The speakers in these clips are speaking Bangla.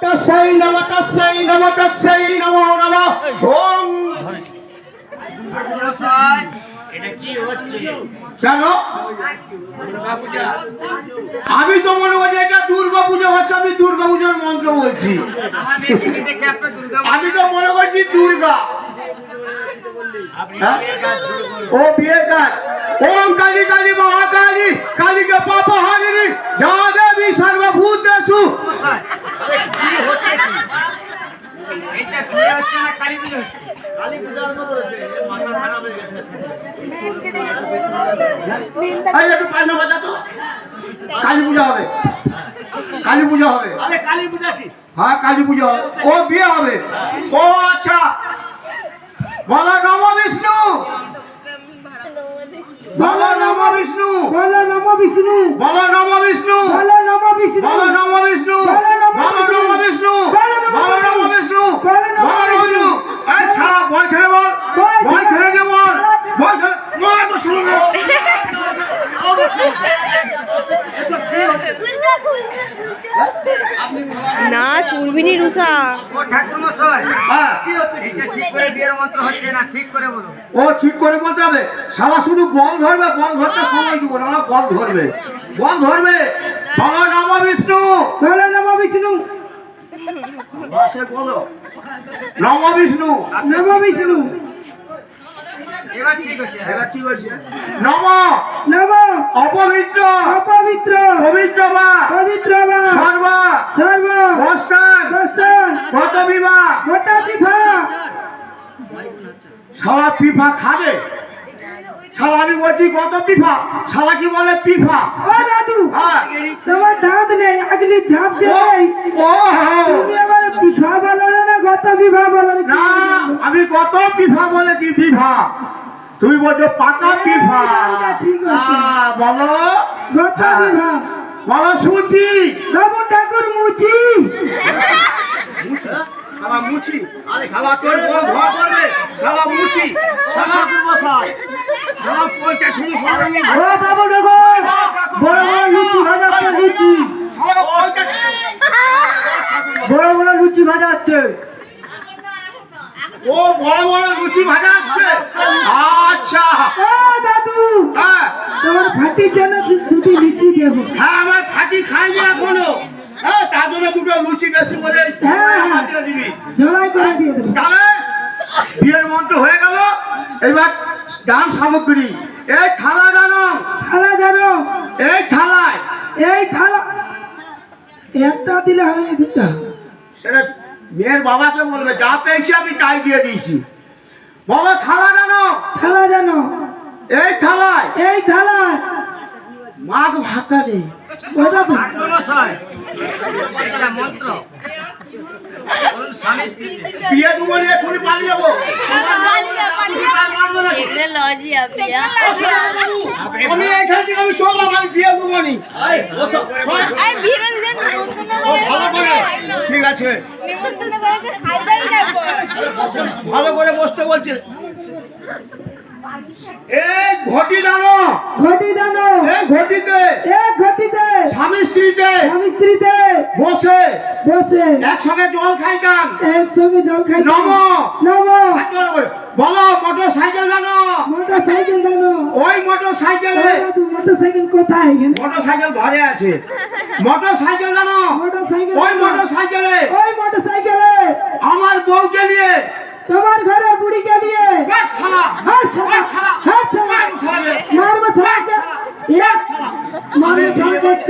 তস্যৈ নমঃ তস্যৈ নমঃ তস্যৈ নমো নমঃ। ওম। এটা কি হচ্ছে? কেন? দুর্গা পূজা। আমি তো মনে করছি এটা দুর্গা পুজো হচ্ছে, আমি দুর্গা পুজোর মন্ত্র বলছি। আমার মেয়েকে দেখে আপনার দুর্গা আমি তো মনে করছি দুর্গা। আপনি হ্যাঁ? বিয়ের কাজ শুরু করুন। ও বিয়ের কাজ। ওম কালী কালী মহাকালী কালীকে পাপহারিণী যা দেবী সর্বভূতেষু। মশাই, কি হচ্ছে কি? এটা বিয়ে হচ্ছে না কালী পূজা হচ্ছে? কালী পূজার মতো হচ্ছে, মাথা খারাপ হয়ে গেছে। এই একটু পায়না বাজা তো। কালী পূজা হবে, কালী পূজা হবে। আরে কালী পূজা কি? হ্যাঁ কালী পূজা হবে। ও বিয়ে হবে। ও আচ্ছা, বলো নম বিষ্ণু, বলো নম বিষ্ণু, বলো নম বিষ্ণু, বলো নম বিষ্ণু, বলো নম বিষ্ণু, বলো নম বিষ্ণু, বলো নম বলো নম বিষ্ণু, বলো নম বলো নম বিষ্ণু, বলো নম বলো নম বিষ্ণু। এই ছাড়া বল ছেড়ে বল, বল ছেড়ে দে বল, বল ছেড়ে মার তো শুনো না। না ছুড়বিনি রুষা। ও ঠাকুর মশাই, হ্যাঁ কি হচ্ছে? এটা ঠিক করে বিয়ের মন্ত্র হচ্ছে না, ঠিক করে বলুন। ও ঠিক করে বলতে হবে। সারা শুধু বল ধরবে, বল ধরতে সময় দিব না, বল ধরবে, বল ধরবে। বলো নম বিষ্ণু, বলো নম বিষ্ণু, সে বলো নম বিষ্ণু। নম বিষ্ণু, এবার ঠিক হচ্ছে। এবার ঠিক হয়েছে। নম নম অপবিত্র অপবিত্র পবিত্র বা পবিত্র বা সর্ব সর্ব বস্তান দস্তান কত বিবাহ। গোটা পিফা। সারা পিফা খাবে। সারা আমি বলছি কত পিফা, সারা কি বলে পিফা। ও দাদু, হ্যাঁ তোমার দাঁত নেই, আগলি ঝাপ যে নেই, ও তুমি আবার পিফা বলো না গত বিভা বলো না, আমি কত পিফা বলেছি পিফা, তুমি বলছো পাকা পিফা। ঠিক আছে। বলো গত হ্যাঁ। বিভা। বলো সুচি। বাবু ঠাকুর মুচি। খালা মুচি, আরে খালা তোর বল ঘর করবে, খালা মুচি, খালা মশাই, খালা পয়টা ছুরি সরানি, ও বাবু ঠাকুর, বড় বড় লুচি ভাজাচ্ছে লুচি, খালা পয়টা বড় বড় লুচি ভাজাচ্ছে। ও বড় বড় লুচি ভাজা আছে। আচ্ছা ও দাদু, হ্যাঁ তোমার ফাটির জন্য দুটি লুচি দেবো। হ্যাঁ, আমার ফাটি খাইনি এখনো। হ্যাঁ তার জন্য দুটো লুচি বেশি করে হ্যাঁ। দিয়ে দিবি। জলাই করে দিয়ে দেবো। তাহলে বিয়ের মন্ত্র হয়ে গেল। এবার দান সামগ্রী, এই থালা জানো, থালা জানো, এই থালায় এই থালা একটা দিলে হবে না, দুটা। সেটা মেয়ের বাবাকে বলবে, যা পেয়েছি আমি তাই দিয়ে দিয়েছি। বাবা থালা জানো, থালা জানো, এই থালায় এই থালায় মাছ ভাতা দে। ও দাদু, ঠাকুর মশাই, এটা মন্ত্র বলুন স্বামী স্ত্রীকে। বিয়ে দেবো নিয়ে এক্ষুনি পালিয়ে যাবো। আমি এখান থেকে আমি চললাম, আমি বিয়ে দেবো নি। ভালো করে, ঠিক আছে, ভালো করে বসতে বলছে। এই ঘটি জানো, ঘটি জানো, এই ঘটিতে এক ঘটিতে স্বামী স্ত্রীতে স্বামী স্ত্রীতে বসে বসে একসঙ্গে জল খাইতাম। একসঙ্গে জল খাইতে। নম নম হাত ধরে বলো, বলো মোটর সাইকেল জানো, মোটর সাইকেল জানো। ওই মোটর সাইকেলে, দাদু মোটর সাইকেল কোথায় এখানে? মোটর সাইকেল ঘরে আছে। মোটর সাইকেল জানো, মোটর সাইকেল ওই জানো। মোটর সাইকেলে ওই মোটর সাইকেলে আমার বউকে নিয়ে তোমার ঘরে বুড়িকে নিয়ে এক শালা, হাট শালা, এক শালা, হাট শালা, এক শালা রে, মারবো শালাকে, এক মারবো শালাকে।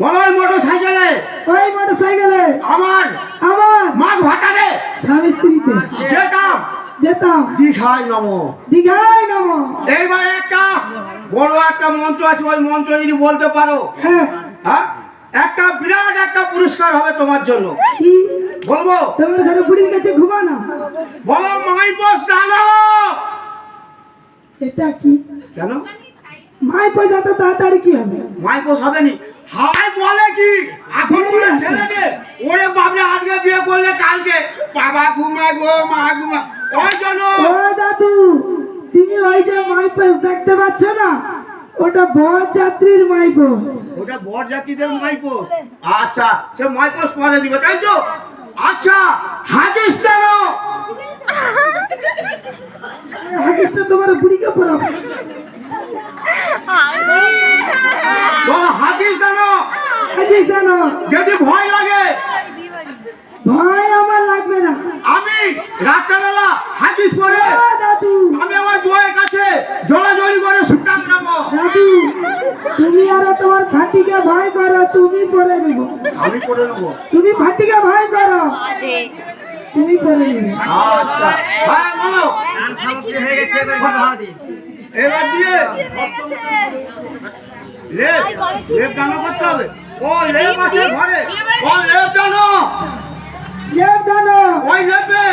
বলো ওই মোটর সাইকেলে ওই মোটর সাইকেলে আমার আমার মাছ ভাটারে স্বামী স্ত্রীতে যেতাম। যেতাম। দীঘায় নম। দীঘায় নম। এইবার একটা বড় একটা মন্ত্র আছে, ওই মন্ত্র যদি বলতে পারো, হ্যাঁ, হ্যাঁ একটা বিরাট একটা পুরস্কার হবে তোমার জন্য। কি? বলবো? তোমার ঘরে বুড়ির কাছে ঘুমানো। বলো মাইপোস জানো। এটা কি? কেন মাই পয়সা তো তাড়াতাড়ি কি হবে? মাইপোস হবে নি? হাই বলে কি এখন বলে ছেলেকে, ওরে বাপরে আজকে বিয়ে করলে কালকে বাবা ঘুমায় গো, মা ঘুমা, ওই জন্য। ও দাদু, তুমি ওই যে মাই পয়সা দেখতে পাচ্ছ না, ওটা বরযাত্রীর মাইকোস। ওটা বর জাতিদের মাইপোস। আচ্ছা, সে মাইপোস পরে দিবে তাই তো? আচ্ছা, হাদিস জানো? হাদিসটা তোমার বুড়িকে পড়াবো। বলো, হাদিস জানো? হাদিস জানো? যদি ভয় লাগে, ভয় আমার লাগবে না। আমি রাত্রেবেলা হাদিস পড়ে ও দাদু, আমি আমার বউয়ের কাছে জড়াজড়ি করে সুতান নেবো। দাদু তুমি আর তোমার ফাটিকে ভয় করো, তুমি পরে নিব। আমি করে নেবো। তুমি ফাটিকে ভয় করো, তুমি পরে নিবে। আচ্ছা, হ্যাঁ বলো। দান সামগ্রী হয়ে গেছে, এবার বিবাহ দিন। এবার দিয়ে লেপ লেপ জানো করতে হবে। ও লেপ আছে ঘরে, ও লেপ জানো? লেপ জানো? ওই লেপে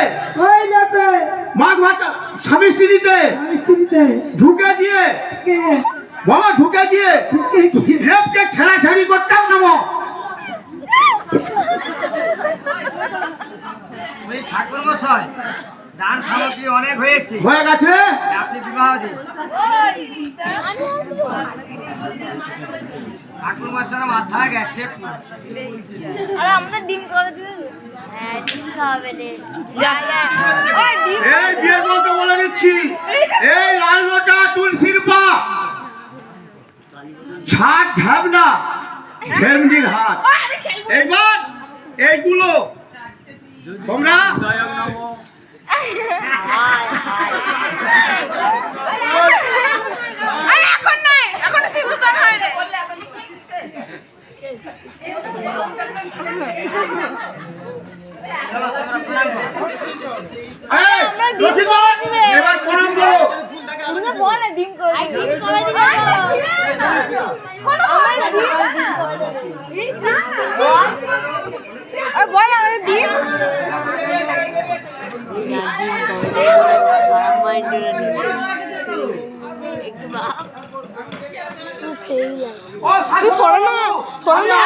ওই লেপে মাঘ ভাতা স্বামী স্ত্রীতে আমি স্ত্রীতে ঢুকে দিয়ে, কে বলো ঢুকে দিয়ে কে কি লেপকে ছেড়াছাড়ি করতাম নেবো। ওই ঠাকুর মশাই, দান সামগ্রী অনেক হয়েছে, হয়ে গেছে? আপনি বিবাহ দিন। ঠাকুর মশাই মাথা গেছে। আরে আমাদের ডিম করে দিবে। হ্যাঁ ডিম খাওয়াবে রে। যা ওই ডিম এই বিয়ের বলতে বলে দিচ্ছি, এই লাল লোটা তুলসীর পা ছাদ ঢাবনা ফেমনির হাত। এইবার এইগুলো তোমরা আরে এখন নাই, এখন সিঁদুরদান হয় রে। এই রথিগণ, এবার প্রণাম করো। তুমি বলে ডিম করে দিবে। ডিম করে দিবে। কোন আমার ডিম আর বল আমার ডিম ও তুই সরো না, সরো না।